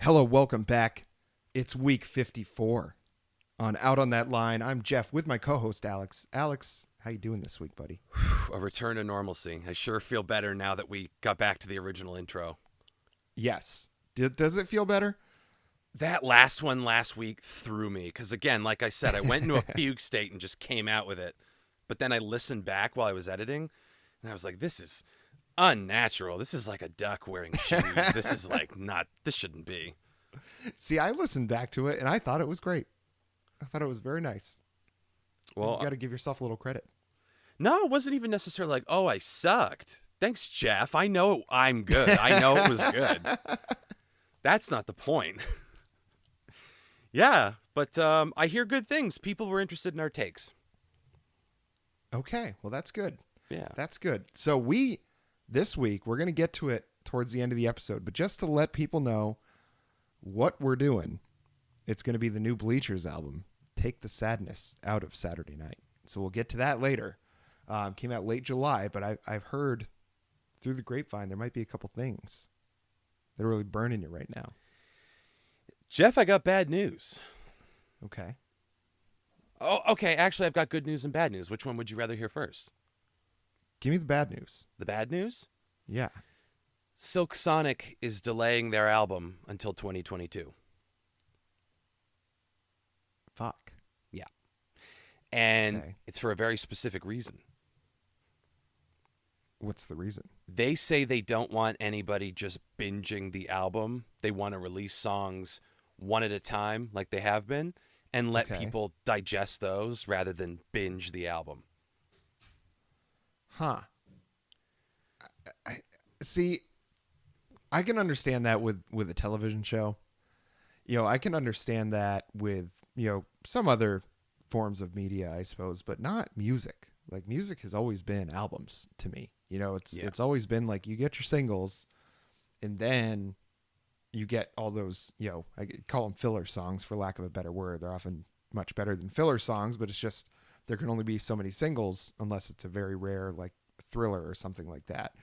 Hello, welcome back. It's week 54 on Out on That Line. I'm Geoff with my co-host Alex. Alex, how you doing this week, buddy? A return to normalcy. I sure feel better now that we got back to the original intro. Yes. Does it feel better? That last one last week threw me because, again, like I said, I went into a fugue state and just came out with it. But then I listened back while I was editing, and I was like, this is unnatural. This is like a duck wearing shoes. This is like not, this shouldn't be. See, I listened back to it, and I thought it was great. I thought it was very nice. Well, you got to give yourself a little credit. No, it wasn't even necessarily like, oh, I sucked. Thanks, Geoff. I know I'm good. I know it was good. That's not the point. Yeah, but I hear good things. People were interested in our takes. Okay, well, that's good. Yeah. That's good. So this week, we're going to get to it towards the end of the episode, but just to let people know what we're doing, it's going to be the new Bleachers album, Take the Sadness Out of Saturday Night. So we'll get to that later. Came out late July, but I've heard through the grapevine there might be a couple things that are really burning you right now. Geoff, I got bad news. Okay. Oh, okay. Actually, I've got good news and bad news. Which one would you rather hear first? Give me the bad news. The bad news? Yeah. Silk Sonic is delaying their album until 2022. Fuck. Yeah. And Okay. it's for a very specific reason. What's the reason? They say they don't want anybody just binging the album. They want to release songs one at a time like they have been and let people digest those rather than binge the album. Huh. See, I can understand that with a television show. I can understand that with, some other forms of media, I suppose, but not music. Like, music has always been albums to me. It's always been like you get your singles and then you get all those, I call them filler songs for lack of a better word. They're often much better than filler songs, but it's just there can only be so many singles unless it's a very rare like Thriller or something like that.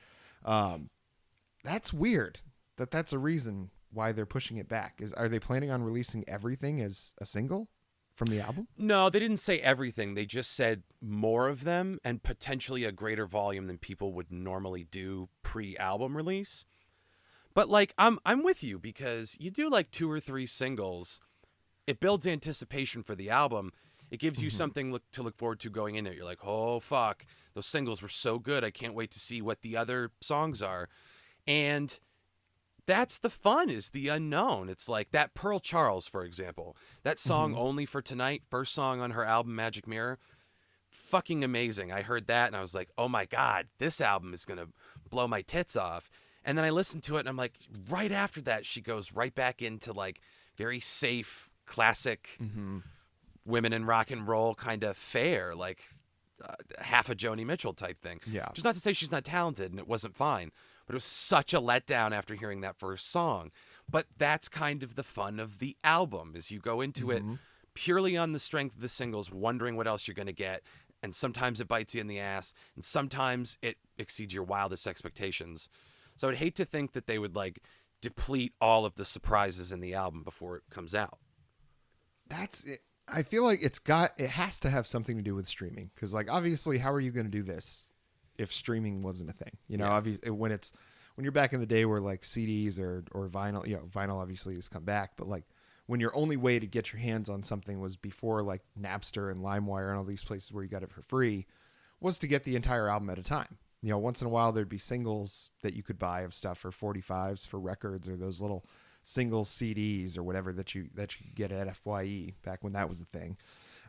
That's weird that's a reason why they're pushing it back. Are they planning on releasing everything as a single from the album? No, they didn't say everything. They just said more of them and potentially a greater volume than people would normally do pre-album release. But like I'm with you because you do like 2 or 3 singles, it builds anticipation for the album. It gives you something to look forward to going in it. You're like, oh fuck, those singles were so good. I can't wait to see what the other songs are. And that's the fun, is the unknown. It's like that Pearl Charles, for example. That song, Only for Tonight, first song on her album, Magic Mirror. Fucking amazing. I heard that and I was like, oh my God, this album is going to blow my tits off. And then I listened to it and I'm like, right after that, she goes right back into like very safe, classic women in rock and roll kind of fare, like half a Joni Mitchell type thing. Yeah. Just not to say she's not talented and it wasn't fine. But it was such a letdown after hearing that first song. But that's kind of the fun of the album, is you go into it purely on the strength of the singles, wondering what else you're going to get. And sometimes it bites you in the ass, and sometimes it exceeds your wildest expectations. So I'd hate to think that they would like deplete all of the surprises in the album before it comes out. That's it. I feel like it has to have something to do with streaming. Because like, obviously, how are you going to do this if streaming wasn't a thing? Obviously when you're back in the day where like CDs or vinyl, vinyl obviously has come back, but like when your only way to get your hands on something was before like Napster and LimeWire and all these places where you got it for free, was to get the entire album at a time. Once in a while there'd be singles that you could buy of stuff for 45s for records, or those little single CDs or whatever that you get at FYE back when that was a thing.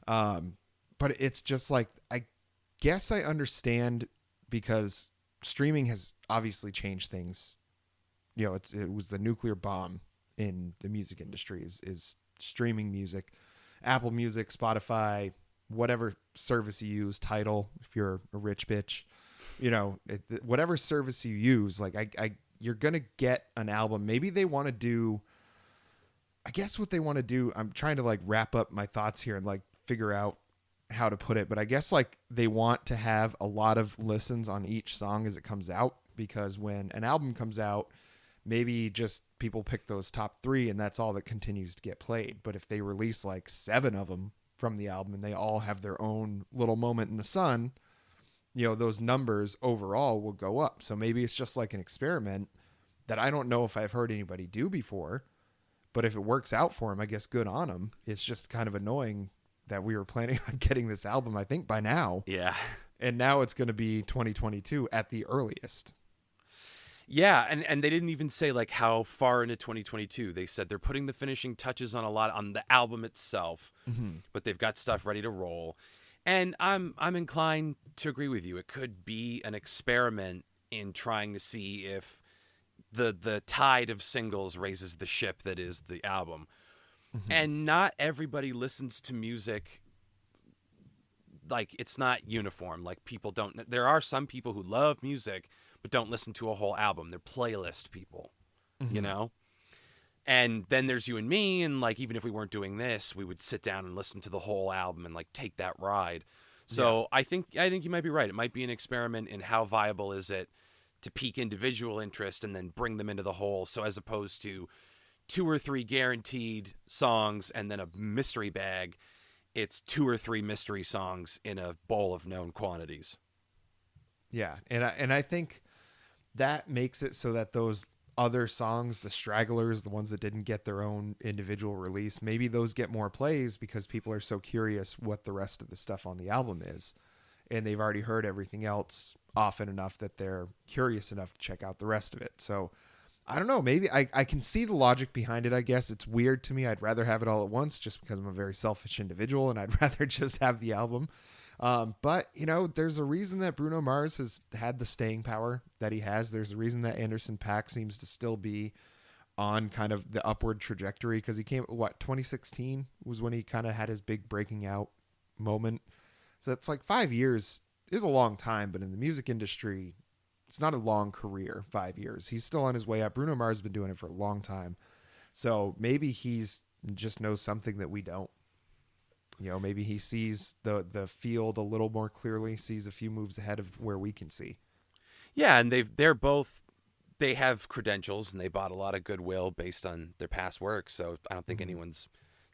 But it's just like, I guess I understand, because streaming has obviously changed things. It was the nuclear bomb in the music industry is streaming music. Apple Music, Spotify, whatever service you use, Tidal, if you're a rich bitch, whatever service you use, like you're going to get an album. Maybe they want to do, I guess what they want to do, I'm trying to like wrap up my thoughts here and like figure out how to put it, but I guess like they want to have a lot of listens on each song as it comes out, because when an album comes out, maybe just people pick those top 3 and that's all that continues to get played. But if they release like 7 of them from the album and they all have their own little moment in the sun, those numbers overall will go up. So maybe it's just like an experiment that I don't know if I've heard anybody do before, but if it works out for him, I guess good on him. It's just kind of annoying that we were planning on getting this album, I think, by now. Yeah. And now it's going to be 2022 at the earliest. Yeah, and they didn't even say like how far into 2022. They said they're putting the finishing touches on a lot on the album itself, but they've got stuff ready to roll. And I'm inclined to agree with you. It could be an experiment in trying to see if the tide of singles raises the ship that is the album. And not everybody listens to music like it's not uniform. Like people don't. There are some people who love music but don't listen to a whole album. They're playlist people, And then there's you and me, and like even if we weren't doing this, we would sit down and listen to the whole album and like take that ride. So I think you might be right. It might be an experiment in how viable is it to pique individual interest and then bring them into the whole. So as opposed to 2 or 3 guaranteed songs and then a mystery bag, it's 2 or 3 mystery songs in a bowl of known quantities. Yeah, and I think that makes it so that those other songs, the stragglers, the ones that didn't get their own individual release, maybe those get more plays because people are so curious what the rest of the stuff on the album is. And they've already heard everything else often enough that they're curious enough to check out the rest of it. So I don't know, maybe I can see the logic behind it, I guess. It's weird to me. I'd rather have it all at once just because I'm a very selfish individual and I'd rather just have the album. But, there's a reason that Bruno Mars has had the staying power that he has. There's a reason that Anderson .Paak seems to still be on kind of the upward trajectory because he came, 2016 was when he kind of had his big breaking out moment. So it's like 5 years is a long time, but in the music industry, it's not a long career, 5 years. He's still on his way up. Bruno Mars has been doing it for a long time. So maybe he's just knows something that we don't. Maybe he sees the field a little more clearly, sees a few moves ahead of where we can see. Yeah, and they have credentials and they bought a lot of goodwill based on their past work. So I don't think anyone's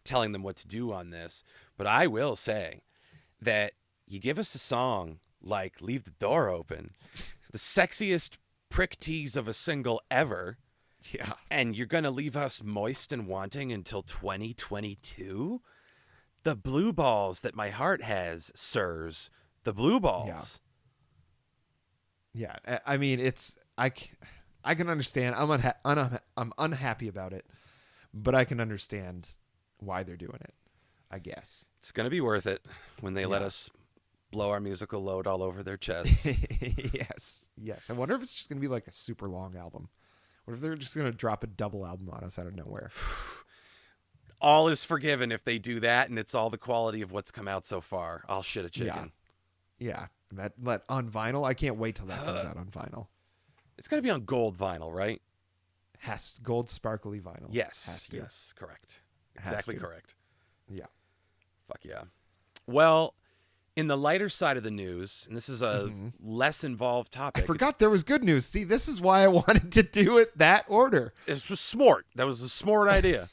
telling them what to do on this. But I will say that you give us a song like Leave the Door Open, the sexiest prick tease of a single ever. Yeah. And you're going to leave us moist and wanting until 2022? The blue balls that my heart has, sirs. The blue balls. Yeah. I mean, I can understand. I'm unhappy about it, but I can understand why they're doing it, I guess. It's going to be worth it when they let us blow our musical load all over their chests. Yes. I wonder if it's just going to be like a super long album. What if they're just going to drop a double album on us out of nowhere? All is forgiven if they do that, and it's all the quality of what's come out so far. I'll shit a chicken. Yeah. That on vinyl, I can't wait till that comes out on vinyl. It's got to be on gold vinyl, right? Gold sparkly vinyl. Yes. Yes, correct. Exactly correct. Yeah. Fuck yeah. Well, in the lighter side of the news, and this is a less involved topic. I forgot there was good news. See, this is why I wanted to do it that order. It was smart. That was a smart idea.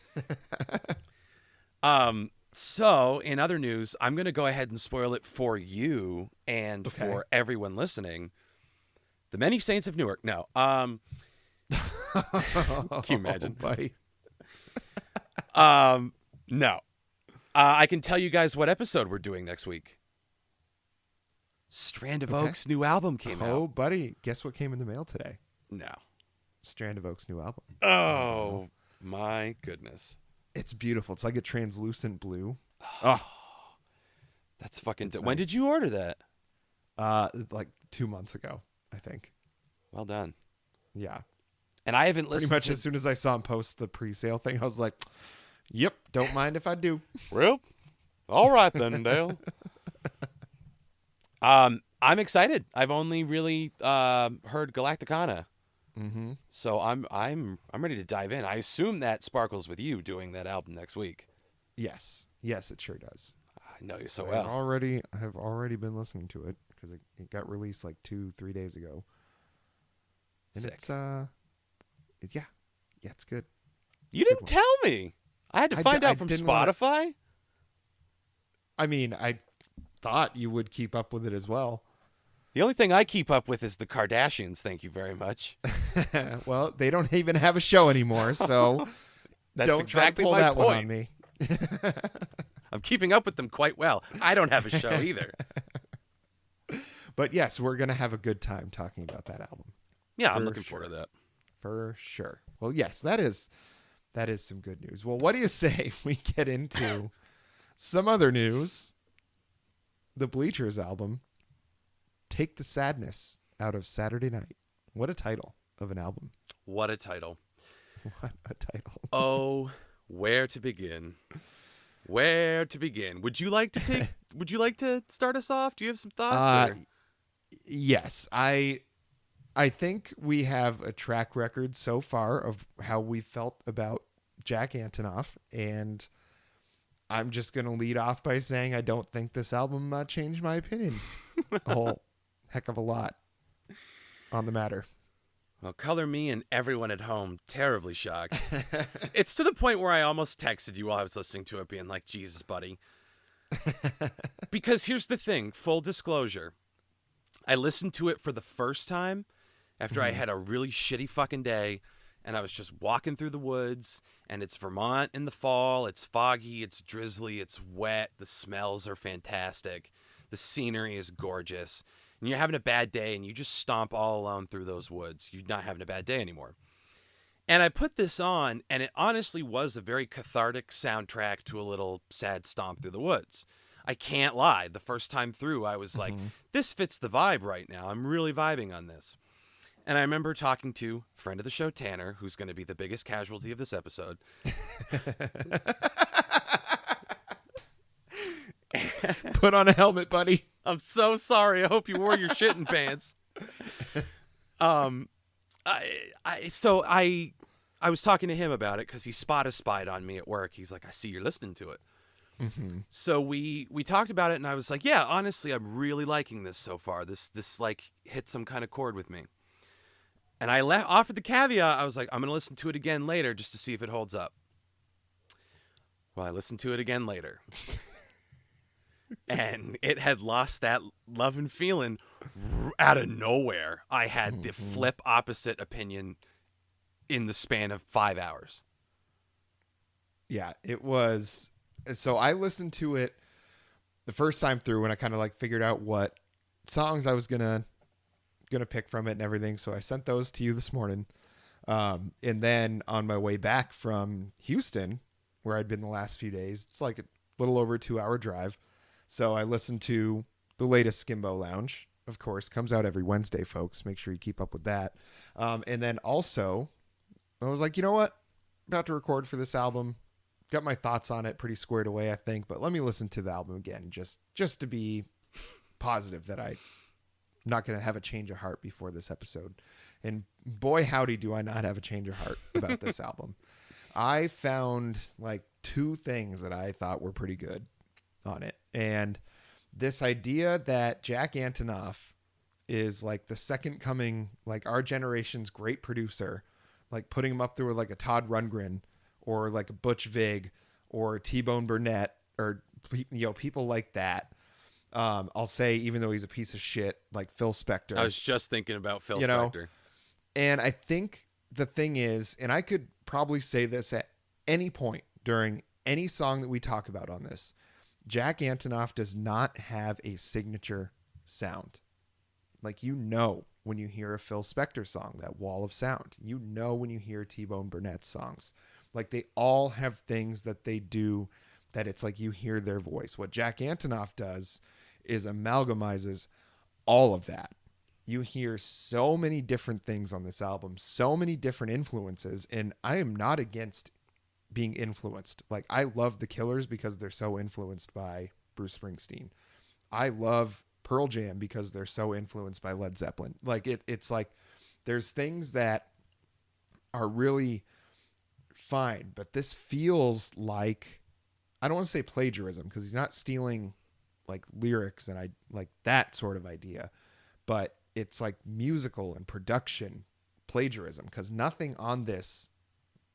So, in other news, I'm going to go ahead and spoil it for you and for everyone listening. The Many Saints of Newark. No. Can you imagine? Buddy. No. I can tell you guys what episode we're doing next week. Strand of Oak's new album came out. Oh, buddy. Guess what came in the mail today? No. Strand of Oak's new album. Oh, my goodness. It's beautiful. It's like a translucent blue. Oh. That's fucking... Nice. When did you order that? Like 2 months ago, I think. Well done. Yeah. And I haven't listened Pretty much as soon as I saw him post the pre-sale thing, I was like, yep, don't mind if I do. Well, all right then, Dale. I'm excited. I've only really heard Galacticana. Mm-hmm. So I'm ready to dive in. I assume that sparkles with you doing that album next week. Yes, it sure does. I know you so well. I have already been listening to it because it got released like 2-3 days ago. And Sick. Yeah, it's good. You Good didn't one. tell me. I had to find I out from didn't wanna- Spotify. I mean, I thought you would keep up with it as well. The only thing I keep up with is the Kardashians. Thank you very much. Well, they don't even have a show anymore, so That's don't exactly try to pull my that one on point. me. I'm keeping up with them quite well. I don't have a show either. But yes, we're going to have a good time talking about that album. Yeah, I'm For looking sure. forward to that. For sure. Well, yes, that is some good news. Well, what do you say we get into some other news? The Bleachers album, Take the Sadness Out of Saturday Night. What a title of an album. What a title. What a title. Oh, where to begin? Where to begin? Would you like to start us off? Do you have some thoughts? Yes, I think we have a track record so far of how we felt about Jack Antonoff, and I'm just going to lead off by saying I don't think this album changed my opinion a whole heck of a lot on the matter. Well, color me and everyone at home terribly shocked. It's to the point where I almost texted you while I was listening to it being like, Jesus, buddy. Because here's the thing, full disclosure. I listened to it for the first time after I had a really shitty fucking day, and I was just walking through the woods, and it's Vermont in the fall. It's foggy, it's drizzly, it's wet. The smells are fantastic. The scenery is gorgeous. And you're having a bad day, and you just stomp all alone through those woods. You're not having a bad day anymore. And I put this on, and it honestly was a very cathartic soundtrack to a little sad stomp through the woods. I can't lie. The first time through, I was like, this fits the vibe right now. I'm really vibing on this. And I remember talking to a friend of the show, Tanner, who's going to be the biggest casualty of this episode. Put on a helmet, buddy. I'm so sorry. I hope you wore your shitting pants. I was talking to him about it because he spied on me at work. He's like, I see you're listening to it. So we talked about it, and I was like, yeah, honestly, I'm really liking this so far. This like hit some kind of chord with me. And I offered the caveat. I was like, I'm going to listen to it again later just to see if it holds up. Well, I listened to it again later. And it had lost that love and feeling out of nowhere. I had the flip opposite opinion in the span of 5 hours. Yeah, it was. So I listened to it the first time through, and I kind of like figured out what songs I was gonna pick from it and everything. So I sent those to you this morning, and then on my way back from Houston, where I'd been the last few days, it's like a little over a 2-hour drive. So I listened to the latest Skimbo Lounge. Of course, comes out every Wednesday, folks. Make sure you keep up with that. And then also, I was like, you know what? About to record for this album. Got my thoughts on it pretty squared away, I think. But let me listen to the album again, just to be positive that I'm not going to have a change of heart before this episode. And boy, howdy, do I not have a change of heart about this album. I found like 2 things that I thought were pretty good on it. And this idea that Jack Antonoff is like the second coming, like our generation's great producer, like putting him up there with like a Todd Rundgren or like a Butch Vig or T-Bone Burnett or, you know, people like that. I'll say, even though he's a piece of shit, like Phil Spector. I was just thinking about Phil Spector. And I think the thing is, and I could probably say this at any point during any song that we talk about on this, Jack Antonoff does not have a signature sound. Like, you know, when you hear a Phil Spector song, that wall of sound, you know, when you hear T-Bone Burnett's songs, like they all have things that they do that it's like you hear their voice. What Jack Antonoff does is amalgamizes all of that. You hear so many different things on this album, so many different influences, and I am not against being influenced. Like, I love the Killers because they're so influenced by Bruce Springsteen. I love Pearl Jam because they're so influenced by Led Zeppelin. Like, it's like there's things that are really fine, but this feels like, I don't want to say plagiarism because he's not stealing like lyrics and I like that sort of idea, but it's like musical and production plagiarism because nothing on this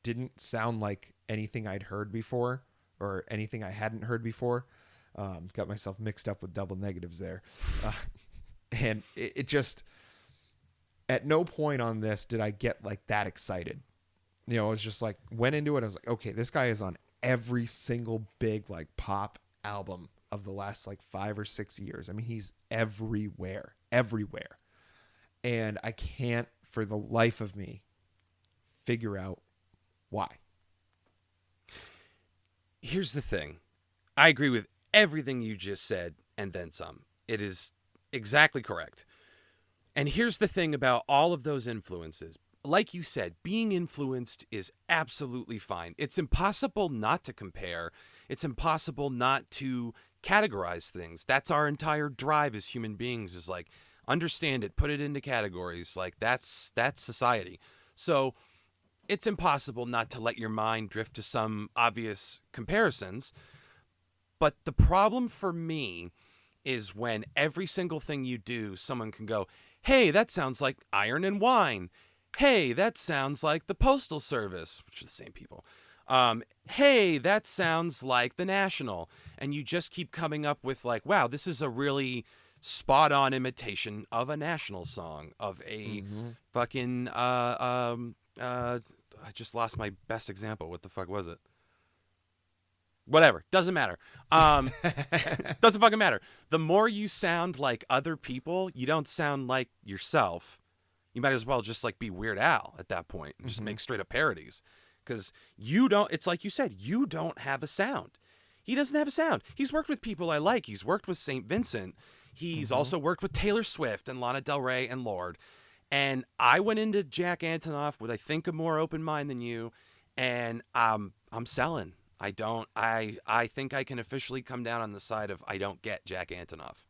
didn't sound like anything I'd heard before or anything I hadn't heard before. Got myself mixed up with double negatives there. And it just, at no point on this did I get like that excited. You know, I was just like, went into it. I was like, okay, this guy is on every single big like pop album of the last like 5 or 6 years. I mean, he's everywhere. And I can't for the life of me figure out why. Here's the thing. I agree with everything you just said and then some. It is exactly correct. And here's the thing about all of those influences. Like you said, being influenced is absolutely fine. It's impossible not to compare. It's impossible not to categorize things. That's our entire drive as human beings, is like, understand it, put it into categories. Like that's society. So it's impossible not to let your mind drift to some obvious comparisons. But the problem for me is when every single thing you do, someone can go, hey, that sounds like Iron and Wine. Hey, that sounds like the Postal Service, which are the same people. Hey, that sounds like the National. And you just keep coming up with like, wow, this is a really spot on imitation of a National song, of a fucking, I just lost my best example. What the fuck was it? Whatever. Doesn't matter. Doesn't fucking matter. The more you sound like other people, you don't sound like yourself. You might as well just like be Weird Al at that point and just make straight up parodies. Because you don't, it's like you said, you don't have a sound. He doesn't have a sound. He's worked with people I like. He's worked with St. Vincent. He's also worked with Taylor Swift and Lana Del Rey and Lorde. And I went into Jack Antonoff with, I think, a more open mind than you. And I'm selling. I think I can officially come down on the side of I don't get Jack Antonoff.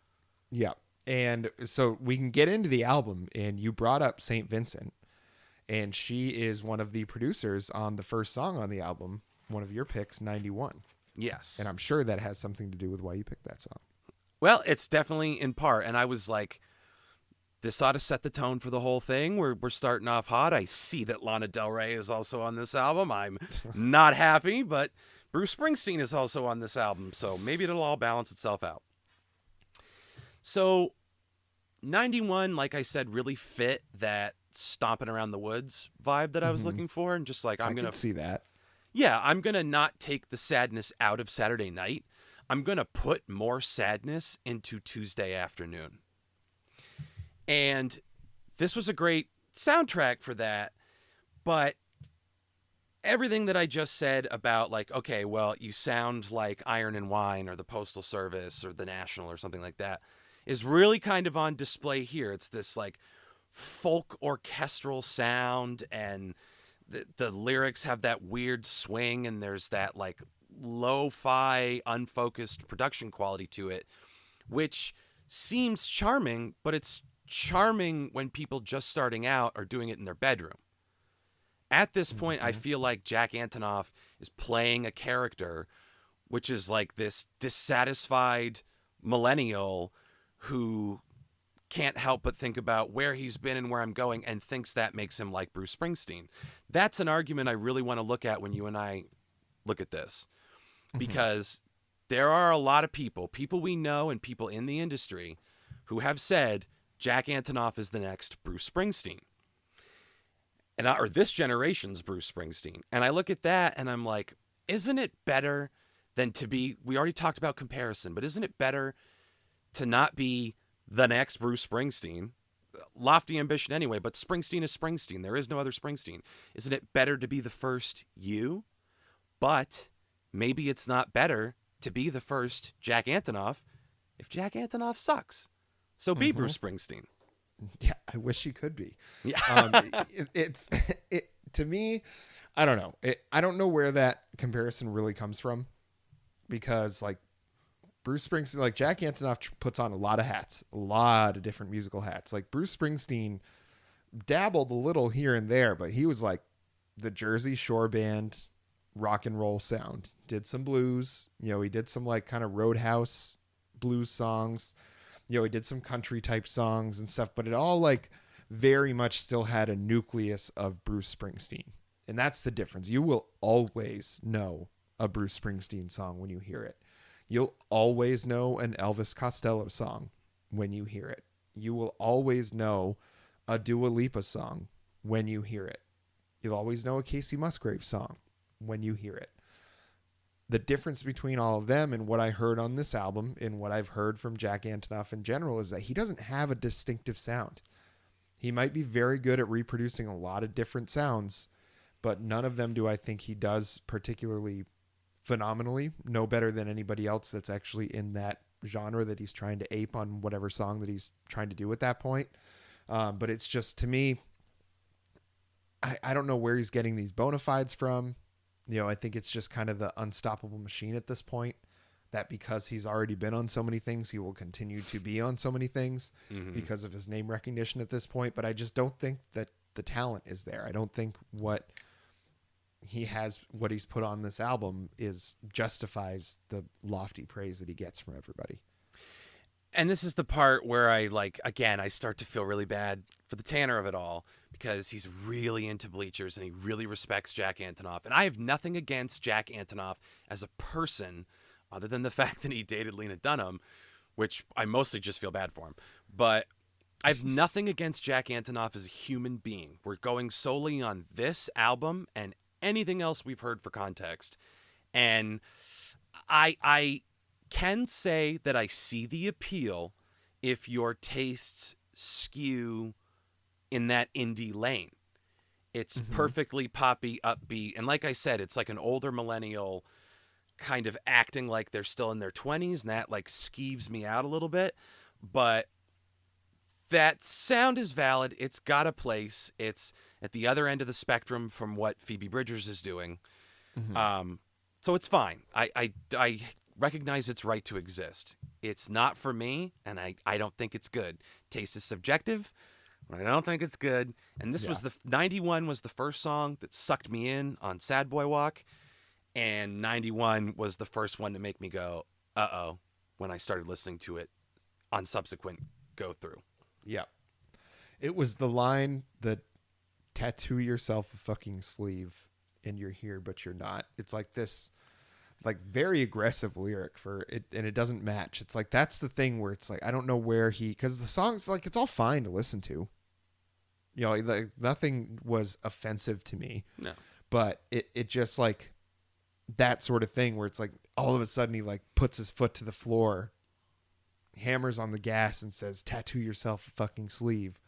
Yeah. And so we can get into the album, and you brought up St. Vincent, and she is one of the producers on the first song on the album, one of your picks, 91. Yes. And I'm sure that has something to do with why you picked that song. Well, it's definitely in part. And I was like, this ought to set the tone for the whole thing. We're starting off hot. I see that Lana Del Rey is also on this album. I'm not happy, but Bruce Springsteen is also on this album. So maybe it'll all balance itself out. So 91, like I said, really fit that stomping around the woods vibe that I was looking for. And just like, I'm going to see that. Yeah, I'm going to not take the sadness out of Saturday night. I'm going to put more sadness into Tuesday afternoon. And this was a great soundtrack for that. But everything that I just said about like, okay, well, you sound like Iron and Wine or the Postal Service or the National or something like that is really kind of on display here. It's this like folk orchestral sound, and the lyrics have that weird swing, and there's that like lo-fi unfocused production quality to it, which seems charming, but it's charming when people just starting out are doing it in their bedroom. At this point, I feel like Jack Antonoff is playing a character, which is like this dissatisfied millennial who can't help but think about where he's been and where I'm going, and thinks that makes him like Bruce Springsteen. That's an argument I really want to look at when you and I look at this, because there are a lot of people we know and people in the industry who have said Jack Antonoff is the next Bruce Springsteen, and or this generation's Bruce Springsteen. And I look at that and I'm like, isn't it better than to be, we already talked about comparison, but isn't it better to not be the next Bruce Springsteen? Lofty ambition anyway, but Springsteen is Springsteen. There is no other Springsteen. Isn't it better to be the first you? But maybe it's not better to be the first Jack Antonoff if Jack Antonoff sucks. So be Bruce Springsteen. Yeah, I wish he could be. Yeah. It's to me, I don't know. I don't know where that comparison really comes from, because like Bruce Springsteen, like Jack Antonoff puts on a lot of hats, a lot of different musical hats. Like Bruce Springsteen dabbled a little here and there, but he was like the Jersey Shore band rock and roll sound. Did some blues, he did some like kind of roadhouse blues songs. He did some country type songs and stuff, but it all like very much still had a nucleus of Bruce Springsteen. And that's the difference. You will always know a Bruce Springsteen song when you hear it. You'll always know an Elvis Costello song when you hear it. You will always know a Dua Lipa song when you hear it. You'll always know a Casey Musgrave song when you hear it. The difference between all of them and what I heard on this album and what I've heard from Jack Antonoff in general is that he doesn't have a distinctive sound. He might be very good at reproducing a lot of different sounds, but none of them do I think he does particularly phenomenally, no better than anybody else that's actually in that genre that he's trying to ape on whatever song that he's trying to do at that point. But it's just, to me, I don't know where he's getting these bona fides from. You know, I think it's just kind of the unstoppable machine at this point, that because he's already been on so many things, he will continue to be on so many things because of his name recognition at this point. But I just don't think that the talent is there. I don't think what he's put on this album justifies the lofty praise that he gets from everybody. And this is the part where I start to feel really bad for the Tanner of it all, because he's really into Bleachers and he really respects Jack Antonoff. And I have nothing against Jack Antonoff as a person, other than the fact that he dated Lena Dunham, which I mostly just feel bad for him. But I have nothing against Jack Antonoff as a human being. We're going solely on this album and anything else we've heard for context. And I can say that I see the appeal if your tastes skew in that indie lane. It's perfectly poppy, upbeat. And like I said, it's like an older millennial kind of acting like they're still in their 20s, and that like skeeves me out a little bit. But that sound is valid. It's got a place. It's at the other end of the spectrum from what Phoebe Bridgers is doing. So it's fine. I recognize its right to exist. It's not for me, and I don't think it's good. Taste is subjective, but I don't think it's good. And this was 91 was the first song that sucked me in on Sad Boy Walk, and 91 was the first one to make me go, uh-oh, when I started listening to it on subsequent go through. Yeah. It was the line that tattoo yourself a fucking sleeve and you're here, but you're not. It's like this, like very aggressive lyric for it. And it doesn't match. It's like, that's the thing where it's like, I don't know where cause the song's like, it's all fine to listen to, you know, like nothing was offensive to me, no, but it just like that sort of thing where it's like, all of a sudden he like puts his foot to the floor, hammers on the gas and says, tattoo yourself a fucking sleeve.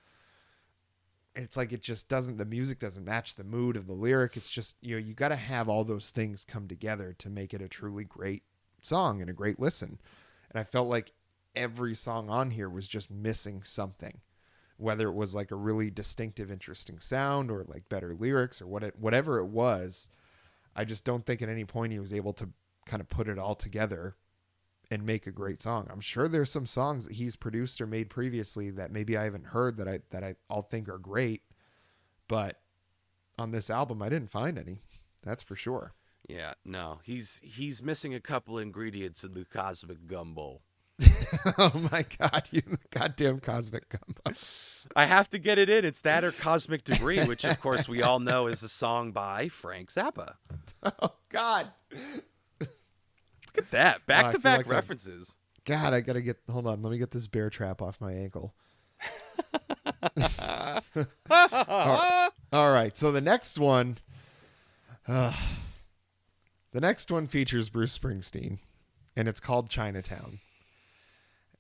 And it's like, it just doesn't, the music doesn't match the mood of the lyric. It's just, you know, you got to have all those things come together to make it a truly great song and a great listen. And I felt like every song on here was just missing something, whether it was like a really distinctive, interesting sound or like better lyrics or whatever it was. I just don't think at any point he was able to kind of put it all together and make a great song. I'm sure there's some songs that he's produced or made previously that maybe I haven't heard that I all think are great, but on this album I didn't find any. That's for sure. Yeah, no, he's missing a couple ingredients in the cosmic gumbo. Oh my God, you goddamn cosmic gumbo. I have to get it in. It's that or Cosmic Debris, which of course we all know is a song by Frank Zappa. Oh God. Look at that. Back-to-back like references. God, I gotta hold on. Let me get this bear trap off my ankle. All right. So the next one features Bruce Springsteen, and it's called Chinatown.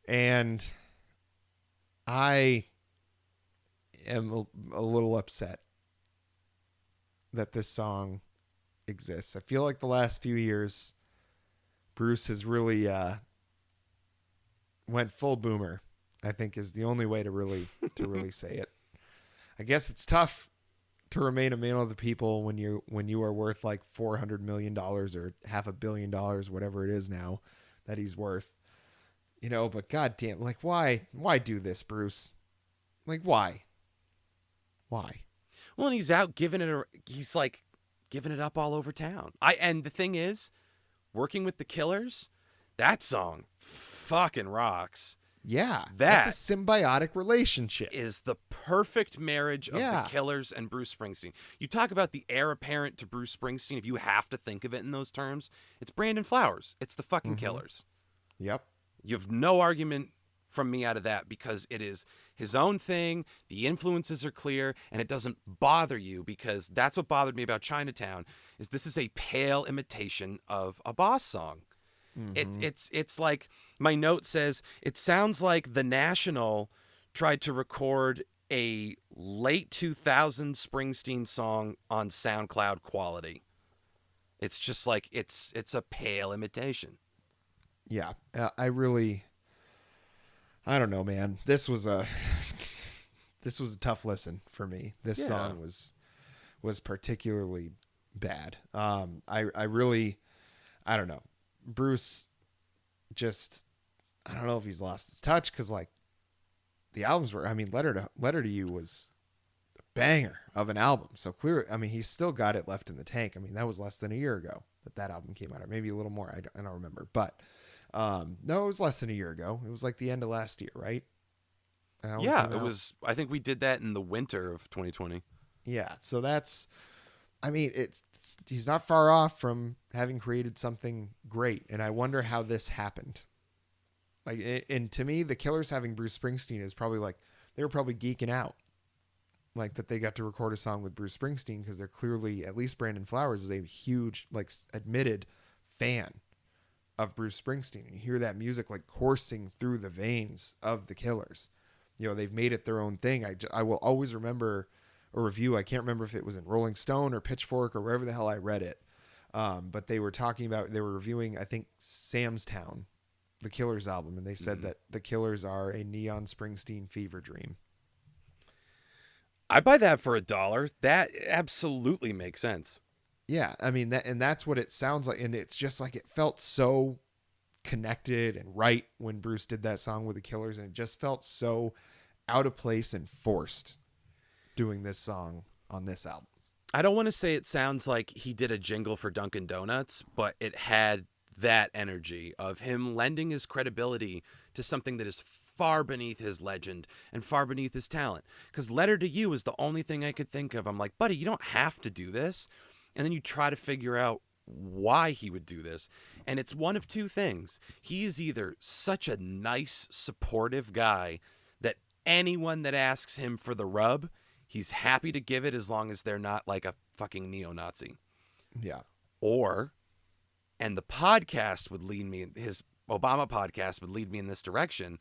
And I am a little upset that this song exists. I feel like the last few years, Bruce has really went full boomer, I think is the only way to really say it. I guess it's tough to remain a man of the people when you are worth like $400 million or $500 million, whatever it is now that he's worth. You know, but goddamn, like why do this, Bruce? Like why? Well, and he's out giving it he's like giving it up all over town. And the thing is, working with the Killers, that song fucking rocks. Yeah, that's a That symbiotic relationship. is the perfect marriage of Yeah. the Killers and Bruce Springsteen. You talk about the heir apparent to Bruce Springsteen, if you have to think of it in those terms, it's Brandon Flowers. It's the fucking Killers. Yep. You have no argument from me out of that because it is his own thing. The influences are clear and it doesn't bother you, because that's what bothered me about Chinatown is this is a pale imitation of a Boss song. It's like my note says, it sounds like The National tried to record a late 2000s Springsteen song on SoundCloud quality. It's just like it's a pale imitation. Yeah. I don't know, man. This was a tough listen for me. This song was particularly bad. I don't know. Bruce just, I don't know if he's lost his touch, because like the albums were, I mean, Letter to You was a banger of an album. So clear, I mean, he's still got it left in the tank. I mean, that was less than a year ago that album came out, or maybe a little more. I don't remember, but no, it was less than a year ago. It was like the end of last year, right? Yeah, it was. I think we did that in the winter of 2020. Yeah, so that's, I mean, he's not far off from having created something great, and I wonder how this happened. Like, and to me, the Killers having Bruce Springsteen is probably like, they were probably geeking out, like that they got to record a song with Bruce Springsteen, because they're clearly, at least Brandon Flowers is a huge, like, admitted fan of Bruce Springsteen. And you hear that music like coursing through the veins of the Killers. You know, they've made it their own thing. I will always remember a review. I can't remember if it was in Rolling Stone or Pitchfork or wherever the hell I read it. But they were reviewing, I think, Sam's Town, the Killers album. And they said that the Killers are a neon Springsteen fever dream. I buy that for $1. That absolutely makes sense. Yeah. I mean, that's what it sounds like. And it's just like, it felt so connected and right when Bruce did that song with the Killers. And it just felt so out of place and forced doing this song on this album. I don't want to say it sounds like he did a jingle for Dunkin' Donuts, but it had that energy of him lending his credibility to something that is far beneath his legend and far beneath his talent. Because Letter to You is the only thing I could think of. I'm like, buddy, you don't have to do this. And then you try to figure out why he would do this. And it's one of two things. He is either such a nice, supportive guy that anyone that asks him for the rub, he's happy to give it as long as they're not like a fucking neo-Nazi. Yeah. Or, and the podcast would lead me, his Obama podcast would lead me in this direction.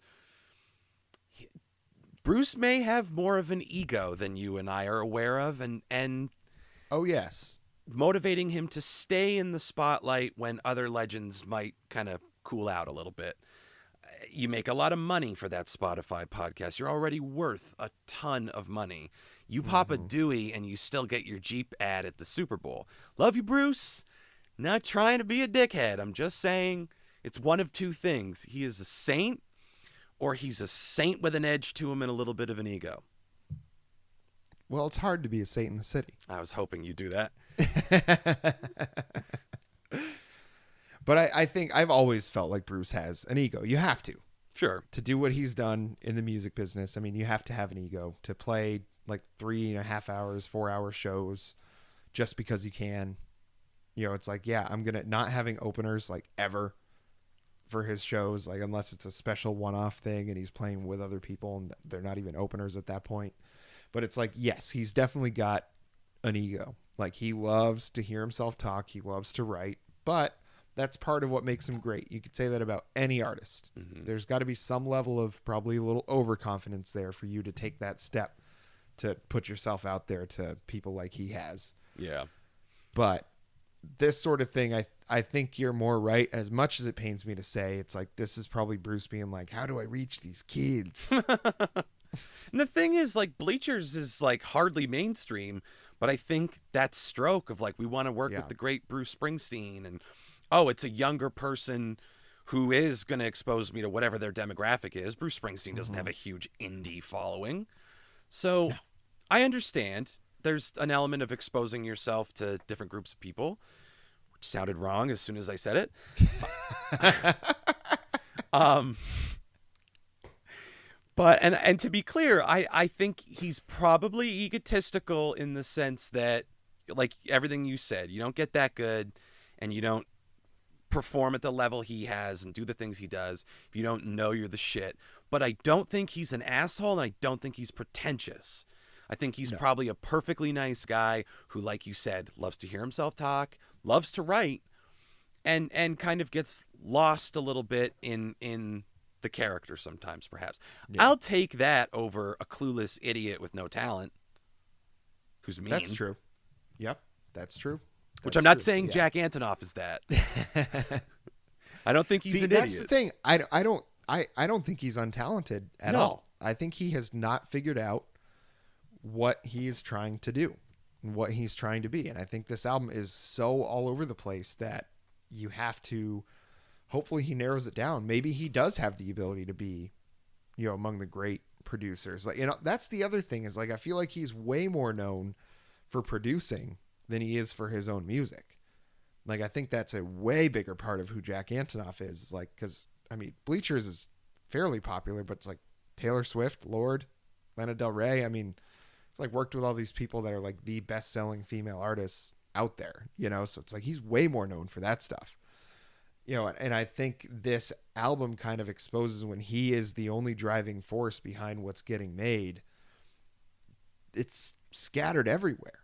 Bruce may have more of an ego than you and I are aware of, and oh, yes. Motivating him to stay in the spotlight when other legends might kind of cool out a little bit. You make a lot of money for that Spotify podcast. You're already worth a ton of money. You pop a Dewey and you still get your Jeep ad at the Super Bowl. Love you, Bruce. Not trying to be a dickhead. I'm just saying it's one of two things. He is a saint, or he's a saint with an edge to him and a little bit of an ego. Well, it's hard to be a saint in the city. I was hoping you'd do that. But I think I've always felt like Bruce has an ego. You have to. Sure. To do what he's done in the music business. I mean, you have to have an ego to play like 3.5 hours, 4-hour shows just because you can. You know, it's like, yeah, I'm going to not having openers like ever for his shows, like unless it's a special one-off thing and he's playing with other people and they're not even openers at that point. But it's like, yes, he's definitely got an ego. Like, he loves to hear himself talk. He loves to write, but that's part of what makes him great. You could say that about any artist. Mm-hmm. There's got to be some level of probably a little overconfidence there for you to take that step to put yourself out there to people like he has. Yeah. But this sort of thing, I think you're more right. As much as it pains me to say, it's like, this is probably Bruce being like, how do I reach these kids? And the thing is, like, Bleachers is like hardly mainstream, but I think that stroke of like, we want to work with the great Bruce Springsteen, and oh, it's a younger person who is going to expose me to whatever their demographic is. Bruce Springsteen doesn't have a huge indie following. So I understand there's an element of exposing yourself to different groups of people, which sounded wrong as soon as I said it. But and to be clear, I think he's probably egotistical in the sense that, like everything you said, you don't get that good and you don't perform at the level he has and do the things he does if you don't know you're the shit. But I don't think he's an asshole, and I don't think he's pretentious. I think he's No. probably a perfectly nice guy who, like you said, loves to hear himself talk, loves to write, and kind of gets lost a little bit in the character sometimes, perhaps. Yeah. I'll take that over a clueless idiot with no talent who's mean. That's true. Yep, that's true. Which That's I'm not true. saying Yeah. Jack Antonoff is that. I don't think he's See, an that's idiot. the thing. I don't think he's untalented at No. all. I think he has not figured out what he is trying to do and what he's trying to be. And I think this album is so all over the place that you have to, hopefully he narrows it down. Maybe he does have the ability to be, among the great producers. Like, that's the other thing is, like, I feel like he's way more known for producing than he is for his own music. Like, I think that's a way bigger part of who Jack Antonoff is. Like, because, I mean, Bleachers is fairly popular, but it's like Taylor Swift, Lorde, Lana Del Rey. I mean, it's like worked with all these people that are like the best-selling female artists out there, so it's like he's way more known for that stuff. And I think this album kind of exposes when he is the only driving force behind what's getting made. It's scattered everywhere.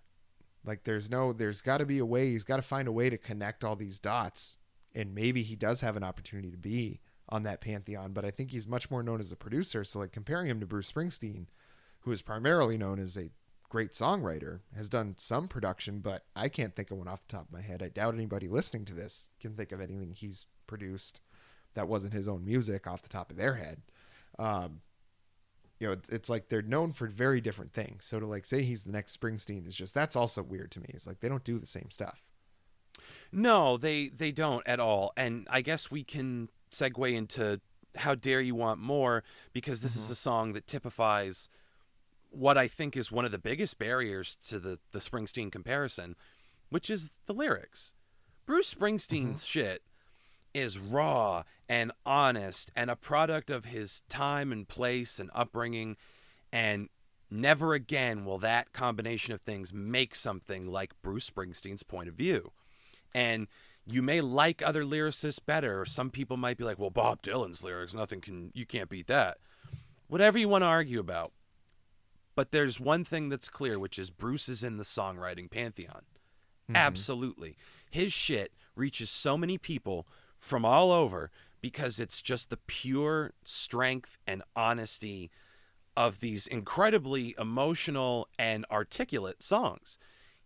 Like there's got to be a way. He's got to find a way to connect all these dots. And maybe he does have an opportunity to be on that pantheon. But I think he's much more known as a producer. So like comparing him to Bruce Springsteen, who is primarily known as a great songwriter, has done some production, but I can't think of one off the top of my head. I doubt anybody listening to this can think of anything he's produced that wasn't his own music off the top of their head. It's like they're known for very different things. So to like say he's the next Springsteen is just, that's also weird to me. It's like they don't do the same stuff. No, they don't at all. And I guess we can segue into How Dare You Want More, because this is a song that typifies what I think is one of the biggest barriers to the Springsteen comparison, which is the lyrics. Bruce Springsteen's shit is raw and honest and a product of his time and place and upbringing, and never again will that combination of things make something like Bruce Springsteen's point of view. And you may like other lyricists better, or some people might be like, well, Bob Dylan's lyrics, you can't beat that. Whatever you want to argue about. But there's one thing that's clear, which is Bruce is in the songwriting pantheon. Absolutely. His shit reaches so many people from all over because it's just the pure strength and honesty of these incredibly emotional and articulate songs.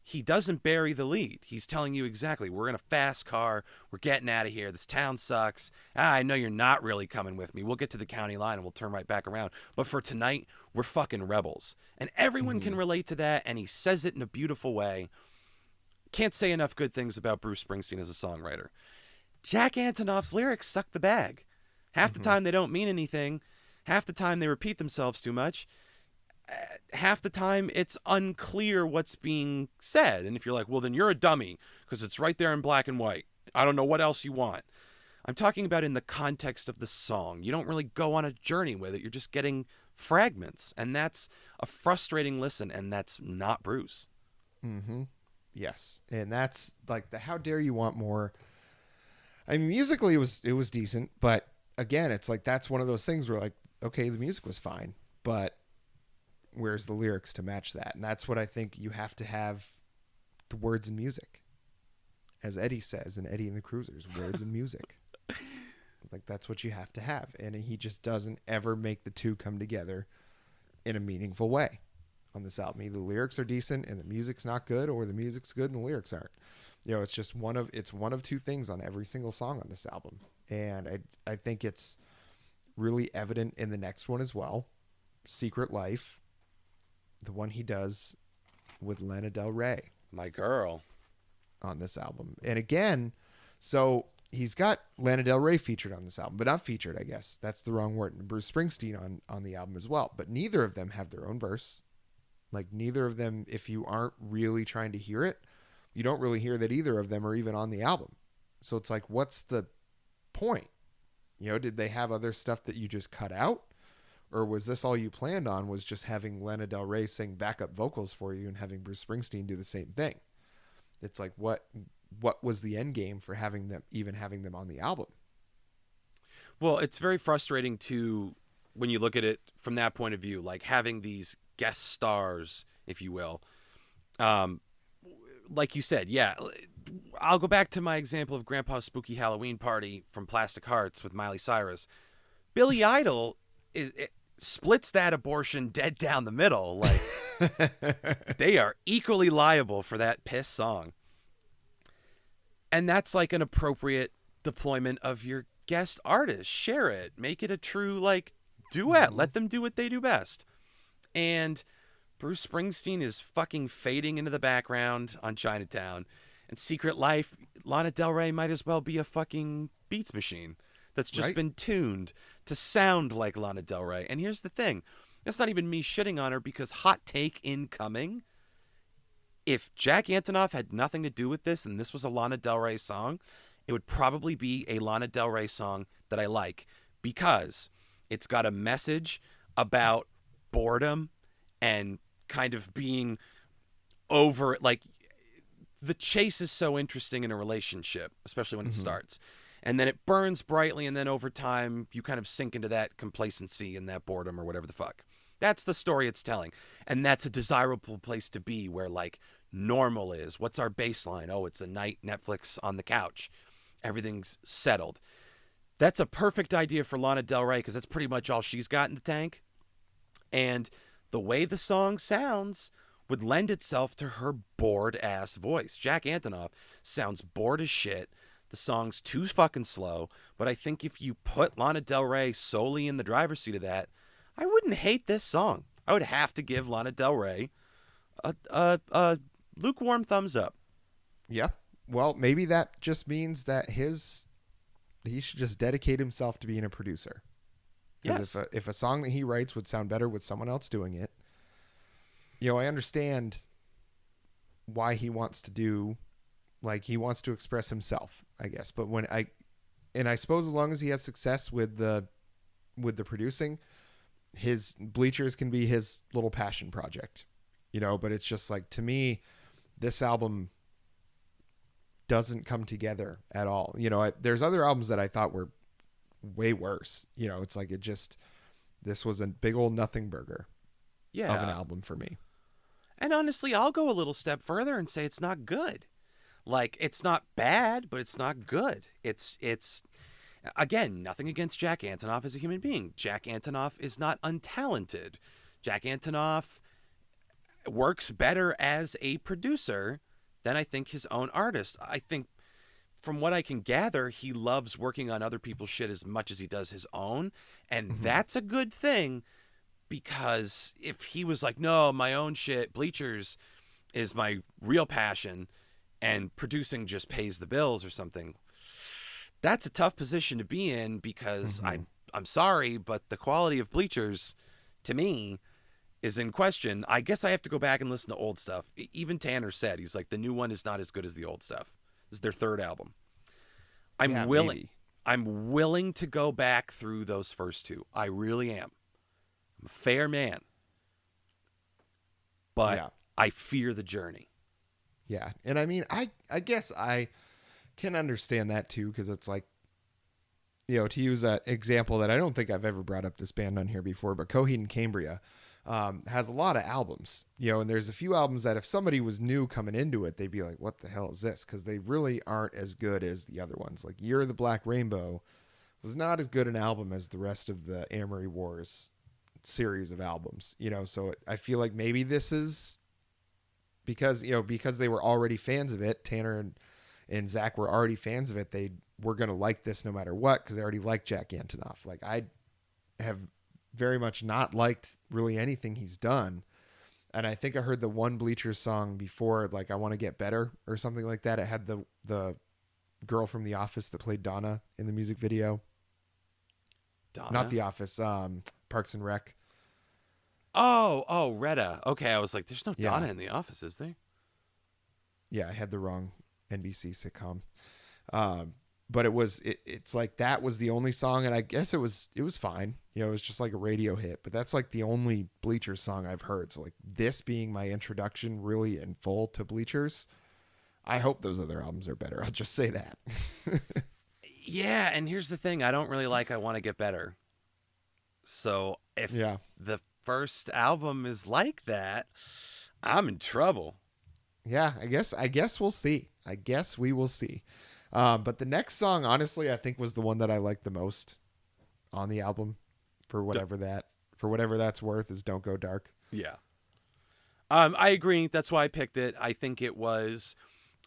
He doesn't bury the lead. He's telling you exactly, we're in a fast car, we're getting out of here, this town sucks. I know you're not really coming with me. We'll get to the county line and we'll turn right back around. But for tonight, we're fucking rebels. And everyone can relate to that, and he says it in a beautiful way. Can't say enough good things about Bruce Springsteen as a songwriter. Jack Antonoff's lyrics suck the bag. Half the time they don't mean anything. Half the time they repeat themselves too much. Half the time it's unclear what's being said. And if you're like, well, then you're a dummy because it's right there in black and white. I don't know what else you want. I'm talking about in the context of the song. You don't really go on a journey with it. You're just getting fragments. And that's a frustrating listen. And that's not Bruce. Yes. And that's like the How Dare You Want More. I mean, musically it was decent, but again, it's like that's one of those things where like, okay, the music was fine, but where's the lyrics to match that? And that's what I think you have to have, the words and music. As Eddie says in Eddie and the Cruisers, words and music. Like that's what you have to have. And he just doesn't ever make the two come together in a meaningful way on this album. Either the lyrics are decent and the music's not good, or the music's good and the lyrics aren't. It's just one of two things on every single song on this album. And I think it's really evident in the next one as well. Secret Life, the one he does with Lana Del Rey. My girl. On this album. And again, so he's got Lana Del Rey featured on this album, but not featured, I guess. That's the wrong word. And Bruce Springsteen on the album as well. But neither of them have their own verse. Like neither of them, if you aren't really trying to hear it, you don't really hear that either of them are even on the album. So it's like, what's the point? Did they have other stuff that you just cut out? Or was this all you planned on, was just having Lana Del Rey sing backup vocals for you and having Bruce Springsteen do the same thing? It's like, what was the end game for having them on the album? Well, it's very frustrating to when you look at it from that point of view, like having these guest stars, if you will. Um, like you said, yeah. I'll go back to my example of Grandpa's Spooky Halloween Party from Plastic Hearts with Miley Cyrus. Billy Idol splits that abortion dead down the middle. Like, they are equally liable for that piss song. And that's like an appropriate deployment of your guest artist. Share it. Make it a true, like, duet. Let them do what they do best. And Bruce Springsteen is fucking fading into the background on Chinatown. And Secret Life, Lana Del Rey might as well be a fucking Beats machine that's just been tuned to sound like Lana Del Rey. And here's the thing. That's not even me shitting on her, because hot take incoming. If Jack Antonoff had nothing to do with this and this was a Lana Del Rey song, it would probably be a Lana Del Rey song that I like, because it's got a message about boredom and kind of being over, like, the chase is so interesting in a relationship, especially when it starts. And then it burns brightly, and then over time, you kind of sink into that complacency and that boredom or whatever the fuck. That's the story it's telling. And that's a desirable place to be, where, like, normal is. What's our baseline? Oh, it's a night Netflix on the couch. Everything's settled. That's a perfect idea for Lana Del Rey, because that's pretty much all she's got in the tank. And the way the song sounds would lend itself to her bored-ass voice. Jack Antonoff sounds bored as shit. The song's too fucking slow. But I think if you put Lana Del Rey solely in the driver's seat of that, I wouldn't hate this song. I would have to give Lana Del Rey a lukewarm thumbs up. Yeah. Well, maybe that just means that he should just dedicate himself to being a producer. Yes. If a song that he writes would sound better with someone else doing it, I understand why he wants to do, like, he wants to express himself, I guess. But I suppose as long as he has success with the producing, his Bleachers can be his little passion project, but it's just like, to me, this album doesn't come together at all. There's other albums that I thought were way worse. It's like, this was a big old nothing burger of an album for me. And honestly, I'll go a little step further and say it's not good. Like, it's not bad, but it's not good. It's again, nothing against Jack Antonoff as a human being. Jack Antonoff is not untalented. Jack Antonoff works better as a producer than I think his own artist. I think, from what I can gather, he loves working on other people's shit as much as he does his own. And that's a good thing, because if he was like, no, my own shit, Bleachers is my real passion, and producing just pays the bills or something, that's a tough position to be in, because I'm sorry, but the quality of Bleachers, to me, is in question. I guess I have to go back and listen to old stuff. Even Tanner said, he's like, the new one is not as good as the old stuff. This is their third album. I'm willing to go back through those first two. I really am. I'm a fair man. But I fear the journey. Yeah. And I mean, I guess I can understand that too, because it's like, to use that example that I don't think I've ever brought up this band on here before, but Coheed and Cambria has a lot of albums, and there's a few albums that if somebody was new coming into it, they'd be like, what the hell is this? Because they really aren't as good as the other ones. Like Year of the Black Rainbow was not as good an album as the rest of the Amory Wars series of albums, so I feel like maybe this is because they were already fans of it. Tanner and Zach were already fans of it. They were going to like this no matter what, because they already liked Jack Antonoff. Like, I have very much not liked really anything he's done. And I think I heard the one Bleachers song before, like, I Want to Get Better or something like that. It had the girl from The Office that played Donna in the music video. Donna? Not The Office, Parks and Rec. Oh, Retta. Okay, I was like, there's no Donna in The Office, is there? Yeah, I had the wrong NBC sitcom. but it's like that was the only song, and I guess it was fine. You know, it was just like a radio hit, but that's like the only Bleachers song I've heard. So like this being my introduction really in full to Bleachers, I hope those other albums are better. I'll just say that. Yeah, and here's the thing, I don't really like I Want to Get Better. So if Yeah. the first album is like that, I'm in trouble. Yeah, I guess we'll see. I guess we will see. But the next song, honestly, I think was the one that I liked the most on the album, for whatever that's worth, is "Don't Go Dark." Yeah. I agree. That's why I picked it. I think it was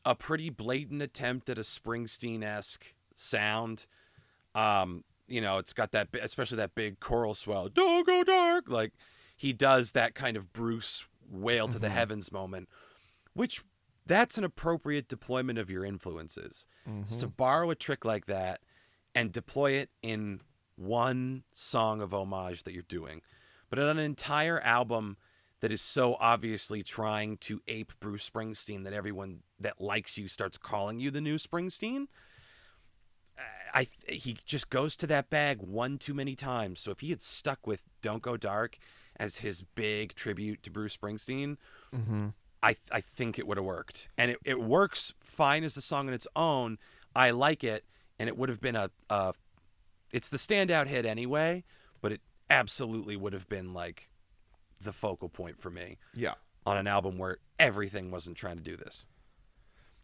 a pretty blatant attempt at a Springsteen-esque sound. It's got that, especially that big choral swell. Don't go dark. Like he does that kind of Bruce wail to the heavens moment, which that's an appropriate deployment of your influences. It's to borrow a trick like that and deploy it in one song of homage that you're doing. But on an entire album that is so obviously trying to ape Bruce Springsteen that everyone that likes you starts calling you the new Springsteen, he just goes to that bag one too many times. So if he had stuck with Don't Go Dark as his big tribute to Bruce Springsteen, I think it would have worked. And it works fine as a song on its own. I like it, and it would have been it's the standout hit anyway, but it absolutely would have been like the focal point for me. Yeah. On an album where everything wasn't trying to do this.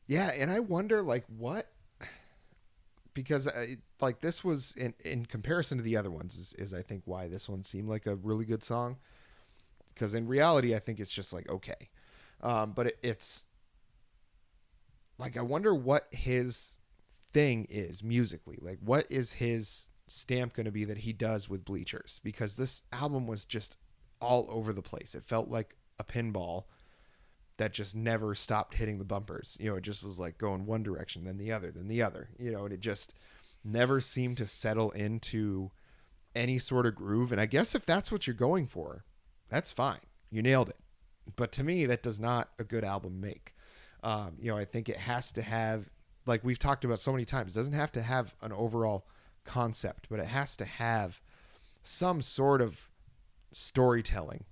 Yeah, and I wonder like what, because like this was in comparison to the other ones is I think why this one seemed like a really good song, because in reality I think it's just like okay, but it's like I wonder what his thing is musically, like what is his stamp going to be that he does with Bleachers, because this album was just all over the place. It felt like a pinball that just never stopped hitting the bumpers. You know, it just was like going one direction, then the other, you know, and it just never seemed to settle into any sort of groove. And I guess if that's what you're going for, that's fine. You nailed it. But to me, that does not a good album make. I think it has to have, like we've talked about so many times, it doesn't have to have an overall concept, but it has to have some sort of storytelling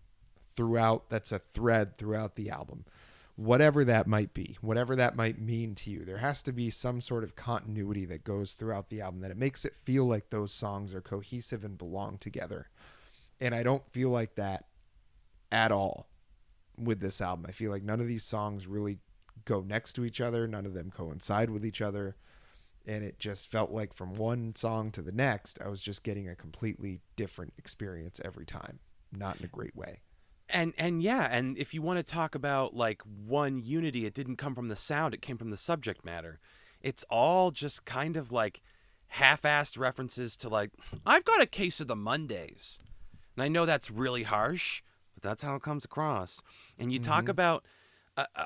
throughout, that's a thread throughout the album, whatever that might be, whatever that might mean to you. There has to be some sort of continuity that goes throughout the album, that it makes it feel like those songs are cohesive and belong together. And I don't feel like that at all with this album. I feel like none of these songs really go next to each other, none of them coincide with each other, and it just felt like from one song to the next I was just getting a completely different experience every time, not in a great way. And yeah, and if you want to talk about like one unity, it didn't come from the sound, it came from the subject matter. It's all just kind of like half-assed references to like, I've got a case of the Mondays. And I know that's really harsh, but that's how it comes across. And you talk about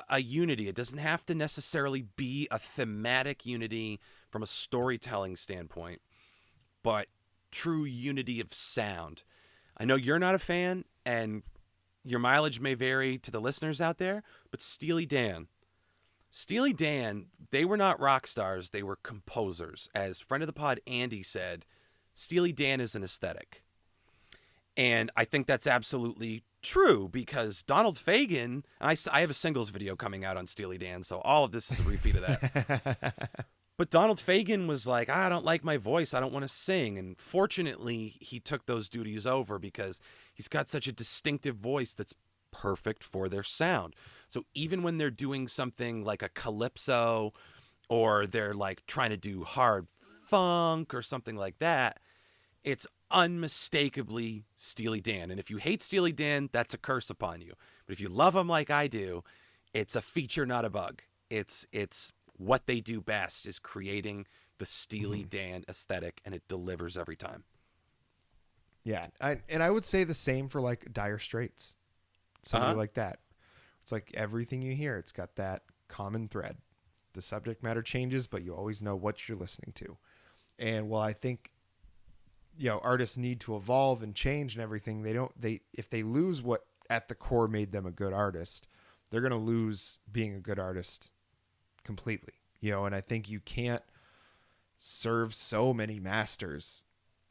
a unity. It doesn't have to necessarily be a thematic unity from a storytelling standpoint, but true unity of sound. I know you're not a fan, and your mileage may vary to the listeners out there, but Steely Dan, they were not rock stars, they were composers. As friend of the pod Andy said, Steely Dan is an aesthetic. And I think that's absolutely true, because Donald Fagen, and I have a singles video coming out on Steely Dan, so all of this is a repeat of that. But Donald Fagen was like, I don't like my voice, I don't want to sing. And fortunately, he took those duties over because he's got such a distinctive voice that's perfect for their sound. So even when they're doing something like a calypso, or they're like trying to do hard funk or something like that, it's unmistakably Steely Dan. And if you hate Steely Dan, that's a curse upon you. But if you love them like I do, it's a feature, not a bug. It's what they do best, is creating the Steely Dan aesthetic, and it delivers every time. Yeah, I would say the same for like Dire Straits, somebody like that. It's like everything you hear, it's got that common thread. The subject matter changes, but you always know what you're listening to. And while I think, artists need to evolve and change and everything, if they lose what at the core made them a good artist, they're going to lose being a good artist completely. And I think you can't serve so many masters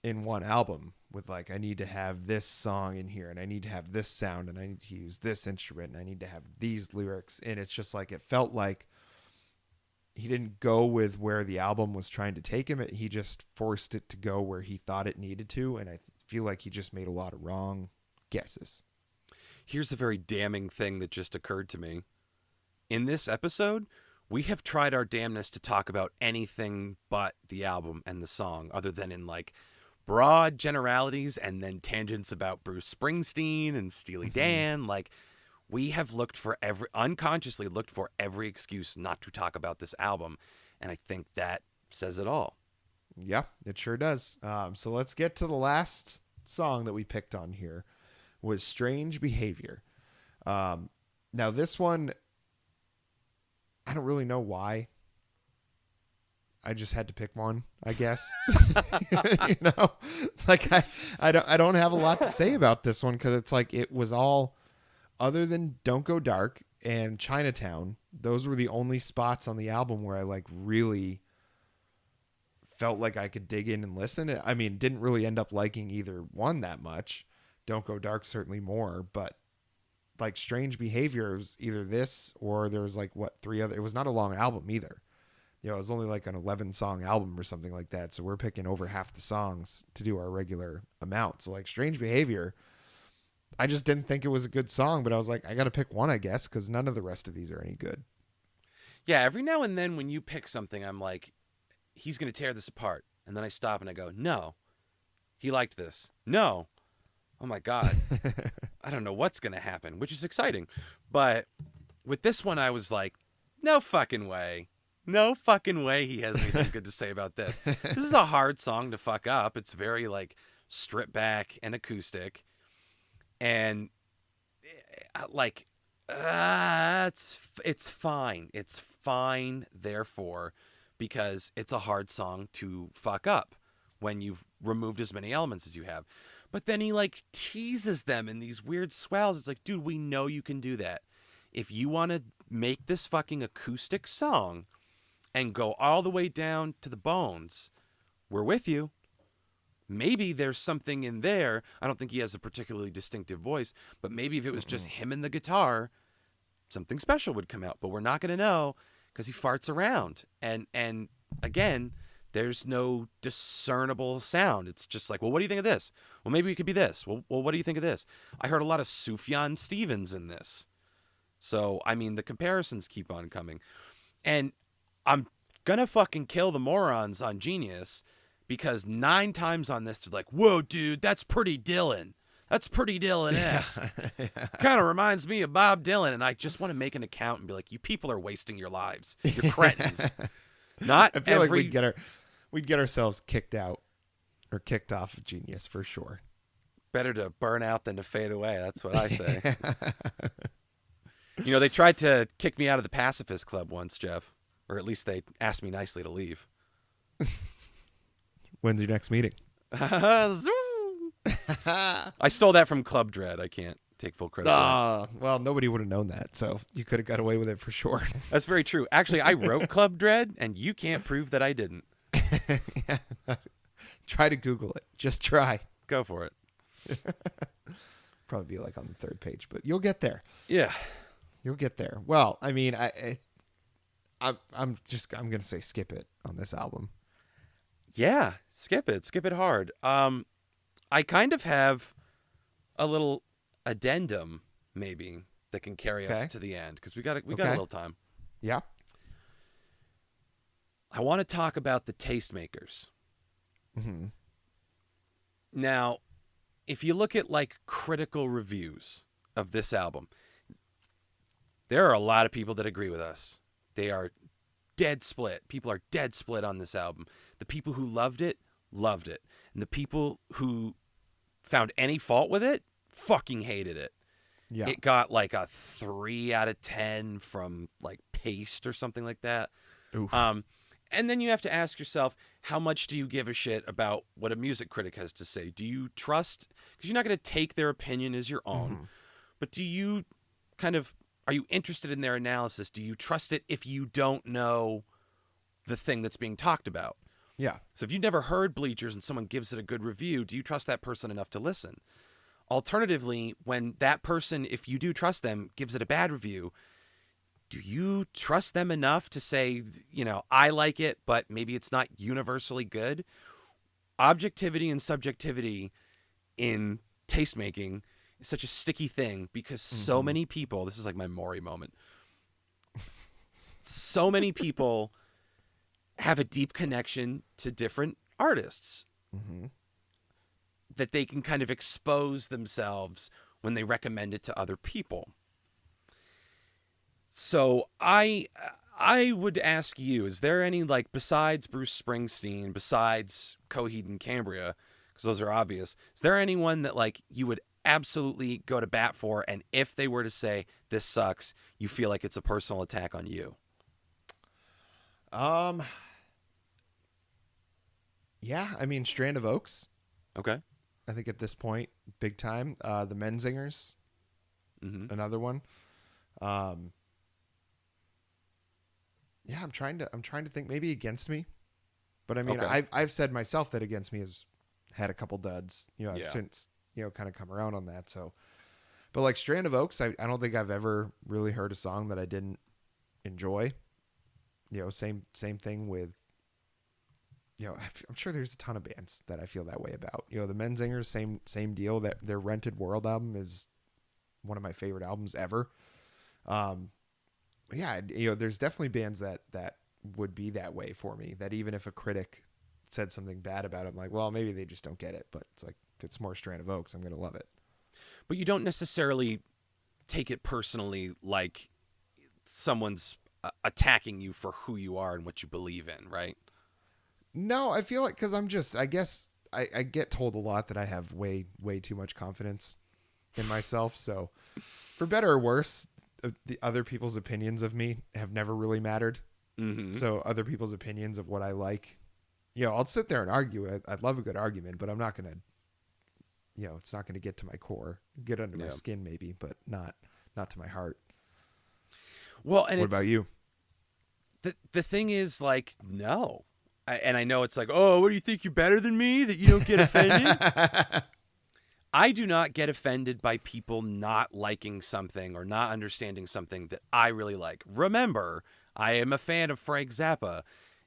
in one album with like, I need to have this song in here and I need to have this sound and I need to use this instrument and I need to have these lyrics. And it's just like, it felt like he didn't go with where the album was trying to take him. He just forced it to go where he thought it needed to. And I feel like he just made a lot of wrong guesses. Here's a very damning thing that just occurred to me. In this episode, we have tried our damnness to talk about anything but the album and the song, other than in like broad generalities and then tangents about Bruce Springsteen and Steely Dan. Like, we have unconsciously looked for every excuse not to talk about this album. And I think that says it all. Yeah, it sure does. So let's get to the last song that we picked on here, was Strange Behavior. Now this one, I don't really know why. I just had to pick one, I guess. You know, like I don't have a lot to say about this one, because it's like, it was all, other than Don't Go Dark and Chinatown, those were the only spots on the album where I like really felt like I could dig in and listen. I mean, didn't really end up liking either one that much. Don't Go Dark certainly more, but like Strange Behavior was either this or there was like three other. It was not a long album either. You know, it was only like an 11-song album or something like that. So we're picking over half the songs to do our regular amount. So like Strange Behavior, I just didn't think it was a good song, but I was like, I got to pick one, I guess, because none of the rest of these are any good. Yeah, every now and then when you pick something, I'm like, he's going to tear this apart. And then I stop and I go, no, he liked this. No. Oh my God. I don't know what's going to happen, which is exciting. But with this one, I was like, no fucking way. No fucking way he has anything good to say about this. This is a hard song to fuck up. It's very like stripped back and acoustic. And like, it's fine. It's fine, therefore, because it's a hard song to fuck up when you've removed as many elements as you have. But then he like teases them in these weird swells. It's like, dude, we know you can do that. If you want to make this fucking acoustic song and go all the way down to the bones, we're with you. Maybe there's something in there. I don't think he has a particularly distinctive voice, but maybe if it was just him and the guitar, something special would come out. But we're not going to know because he farts around. And again, there's no discernible sound. It's just like, well, what do you think of this? Well, maybe it could be this. Well, what do you think of this? I heard a lot of Sufjan Stevens in this. So, I mean, the comparisons keep on coming. And I'm going to fucking kill the morons on Genius, because 9 times on this, they're like, whoa, dude, that's pretty Dylan. That's pretty Dylan-esque. Yeah. Kind of reminds me of Bob Dylan. And I just want to make an account and be like, you people are wasting your lives. You're cretins. Not I feel like we'd get ourselves kicked out or kicked off of Genius for sure. Better to burn out than to fade away. That's what I say. You know, they tried to kick me out of the Pacifist Club once, Jeff. Or at least they asked me nicely to leave. When's your next meeting? I stole that from Club Dread. I can't take full credit for it. Well, nobody would have known that, so you could have got away with it for sure. That's very true. Actually, I wrote Club Dread, and you can't prove that I didn't. Yeah. Try to Google it. Just try. Go for it. Probably be like on the 3rd page, but you'll get there. Yeah. You'll get there. Well, I mean, I'm going to say skip it on this album. Yeah, skip it hard. I kind of have a little addendum, maybe, that can carry us to the end, because we got a little time. Yeah. I want to talk about the Tastemakers. Mm-hmm. Now, if you look at like critical reviews of this album, there are a lot of people that agree with us. They are dead split. People are dead split on this album. The people who loved it. And the people who found any fault with it fucking hated it. Yeah. It got like a 3 out of 10 from like Paste or something like that. Oof. And then you have to ask yourself, how much do you give a shit about what a music critic has to say? Do you trust, because you're not going to take their opinion as your own, but do you are you interested in their analysis? Do you trust it if you don't know the thing that's being talked about? Yeah. So if you've never heard Bleachers and someone gives it a good review, do you trust that person enough to listen? Alternatively, when that person, if you do trust them, gives it a bad review, do you trust them enough to say, I like it, but maybe it's not universally good? Objectivity and subjectivity in tastemaking is such a sticky thing because so many people, this is like my Maury moment, so many people have a deep connection to different artists that they can kind of expose themselves when they recommend it to other people. So I would ask you, is there any, like, besides Bruce Springsteen, besides Coheed and Cambria, because those are obvious, is there anyone that, like, you would absolutely go to bat for, and if they were to say this sucks, you feel like it's a personal attack on you? Yeah, I mean, Strand of Oaks. Okay. I think at this point, big time. The Menzingers, another one. Yeah, I'm trying to think. Maybe Against Me, but I mean, Okay. I've said myself that Against Me has had a couple duds. I've since kind of come around on that. So, but like Strand of Oaks, I don't think I've ever really heard a song that I didn't enjoy. Same thing with. I'm sure there's a ton of bands that I feel that way about. The Menzingers, same deal. That their Rented World album is one of my favorite albums ever. Yeah, there's definitely bands that would be that way for me. That even if a critic said something bad about it, I'm like, well, maybe they just don't get it. But it's like, if it's more Strand of Oaks, I'm gonna love it. But you don't necessarily take it personally, like someone's attacking you for who you are and what you believe in, right? No, I feel like, because I guess I get told a lot that I have way too much confidence in myself. So for better or worse, the other people's opinions of me have never really mattered. So other people's opinions of what I like, I'll sit there and argue. I'd love a good argument, but I'm not going to, it's not going to get to my core, get under my skin maybe, but not to my heart. Well, and what about you? The thing is, like, no. And I know it's like, oh, what do you think? You're better than me? That you don't get offended? I do not get offended by people not liking something or not understanding something that I really like. Remember, I am a fan of Frank Zappa.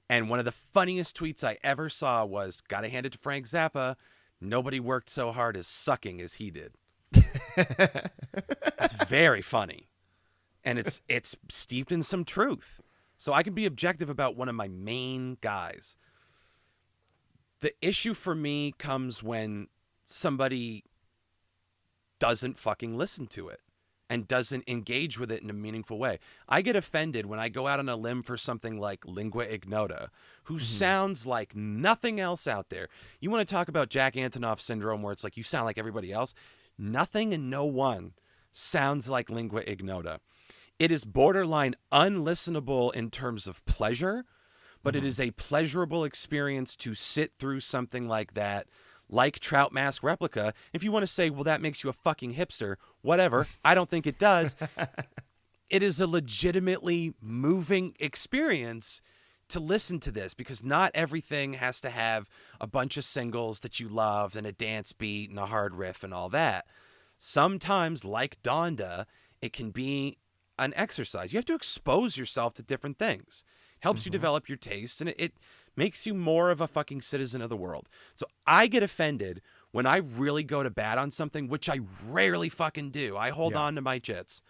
And one of the funniest tweets I ever saw was, gotta hand it to Frank Zappa, nobody worked so hard as sucking as he did. That's very funny. And it's steeped in some truth. So I can be objective about one of my main guys. The issue for me comes when somebody doesn't fucking listen to it and doesn't engage with it in a meaningful way. I get offended when I go out on a limb for something like Lingua Ignota, who sounds like nothing else out there. You want to talk about Jack Antonoff syndrome, where it's like you sound like everybody else? Nothing and no one sounds like Lingua Ignota. It is borderline unlistenable in terms of pleasure, but it is a pleasurable experience to sit through something like that, like Trout Mask Replica. If you want to say, well, that makes you a fucking hipster, whatever. I don't think it does. It is a legitimately moving experience to listen to this, because not everything has to have a bunch of singles that you love and a dance beat and a hard riff and all that. Sometimes, like Donda, it can be an exercise. You have to expose yourself to different things. It helps you develop your taste, and it makes you more of a fucking citizen of the world. So I get offended when I really go to bat on something, which I rarely fucking do. I hold on to my jits.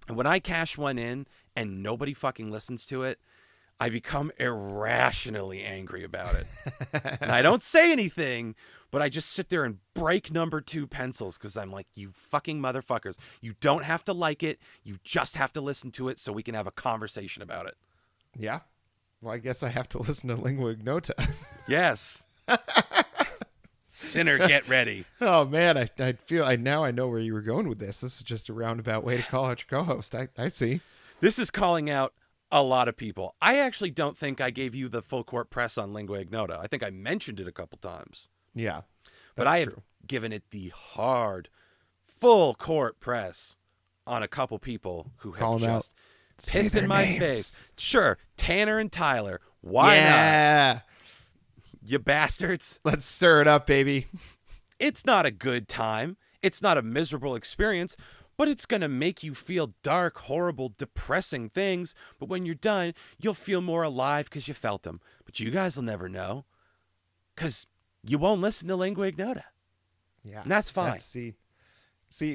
And when I cash one in and nobody fucking listens to it, I become irrationally angry about it. And I don't say anything, but I just sit there and break number 2 pencils, because I'm like, you fucking motherfuckers. You don't have to like it. You just have to listen to it so we can have a conversation about it. Yeah. Well, I guess I have to listen to Lingua Ignota. Yes. Sinner, get ready. Oh, man. I feel now I know where you were going with this. This was just a roundabout way to call out your co-host. I see. This is calling out a lot of people. I actually don't think I gave you the full court press on Lingua Ignota. I think I mentioned it a couple times. Yeah. But I have given it the hard, full court press on a couple people who have just pissed in my face. Sure, Tanner and Tyler. Why not? you bastards. Let's stir it up, baby. It's not a good time. It's not a miserable experience, but it's going to make you feel dark, horrible, depressing things. But when you're done, you'll feel more alive because you felt them. But you guys will never know because you won't listen to Lingua Ignota. Yeah. And that's fine. See,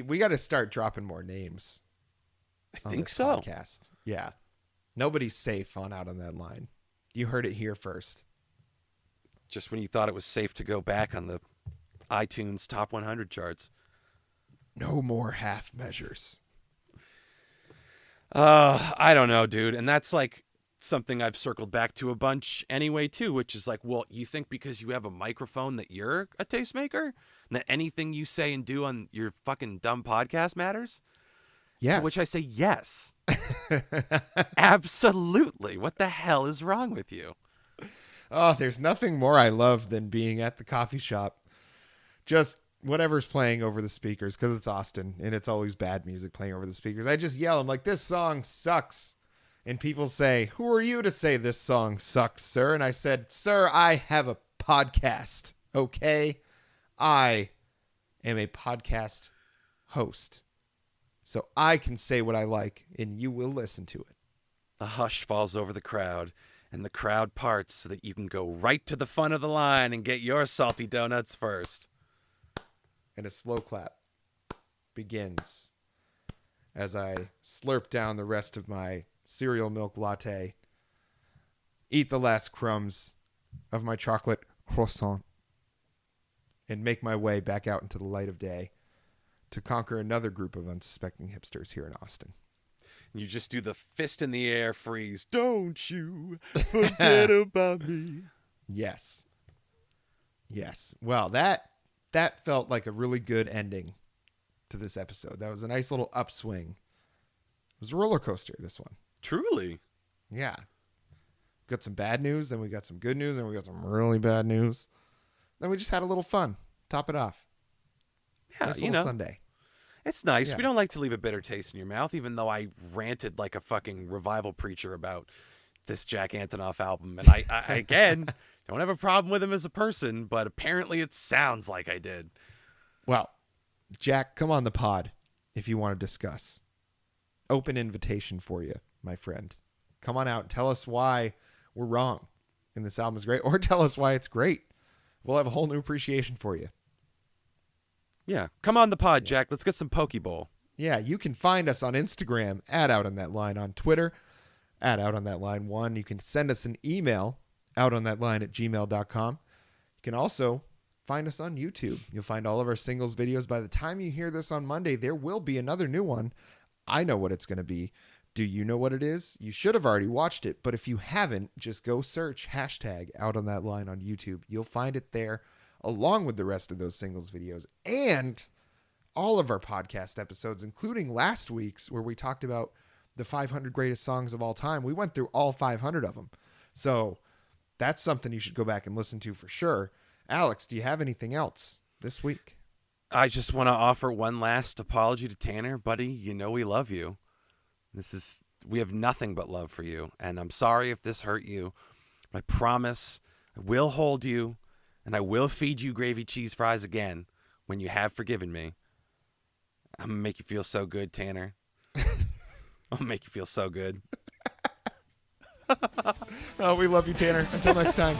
we got to start dropping more names. I think so. Podcast. Yeah. Nobody's safe on Out on That Line. You heard it here first. Just when you thought it was safe to go back on the iTunes Top 100 charts. No more half measures. I don't know, dude. And that's like something I've circled back to a bunch anyway, too, which is like, well, you think because you have a microphone that you're a tastemaker? And that anything you say and do on your fucking dumb podcast matters? Yes. To which I say yes. Absolutely. What the hell is wrong with you? Oh, there's nothing more I love than being at the coffee shop. Just whatever's playing over the speakers, because it's Austin and it's always bad music playing over the speakers. I just yell, I'm like, this song sucks. And people say, who are you to say this song sucks, sir? And I said, sir, I have a podcast. Okay? I am a podcast host. So I can say what I like, and you will listen to it. A hush falls over the crowd, and the crowd parts so that you can go right to the front of the line and get your salty donuts first. And a slow clap begins as I slurp down the rest of my cereal milk latte, eat the last crumbs of my chocolate croissant, and make my way back out into the light of day to conquer another group of unsuspecting hipsters here in Austin. You just do the fist in the air freeze. Don't you forget about me. Yes. Yes. Well, that felt like a really good ending to this episode. That was a nice little upswing. It was a roller coaster, this one. Truly. Yeah. Got some bad news, then we got some good news, and we got some really bad news. Then we just had a little fun. Top it off. Yeah, nice little Sunday. It's nice. Yeah. We don't like to leave a bitter taste in your mouth, even though I ranted like a fucking revival preacher about this Jack Antonoff album. And I again, don't have a problem with him as a person, but apparently it sounds like I did. Well, Jack, come on the pod if you want to discuss. Open invitation for you, my friend. Come on out and tell us why we're wrong and this album is great, or tell us why it's great. We'll have a whole new appreciation for you. Yeah, come on the pod, Jack. Let's get some Pokeball. Yeah, you can find us on Instagram at Out on That Line, on Twitter at Out on That Line 1. You can send us an email, outonthatline@gmail.com. You can also find us on YouTube. You'll find all of our singles videos. By the time you hear this on Monday, there will be another new one. I know what it's going to be. Do you know what it is? You should have already watched it, but if you haven't, just go search hashtag Out on That Line on YouTube. You'll find it there, along with the rest of those singles videos and all of our podcast episodes, including last week's where we talked about the 500 greatest songs of all time. We went through all 500 of them. So that's something you should go back and listen to for sure. Alex, do you have anything else this week? I just want to offer one last apology to Tanner. Buddy, you know we love you. We have nothing but love for you. And I'm sorry if this hurt you. But I promise I will hold you. And I will feed you gravy cheese fries again when you have forgiven me. I'm going to make you feel so good, Tanner. I'm going to make you feel so good. Oh, we love you, Tanner. Until next time.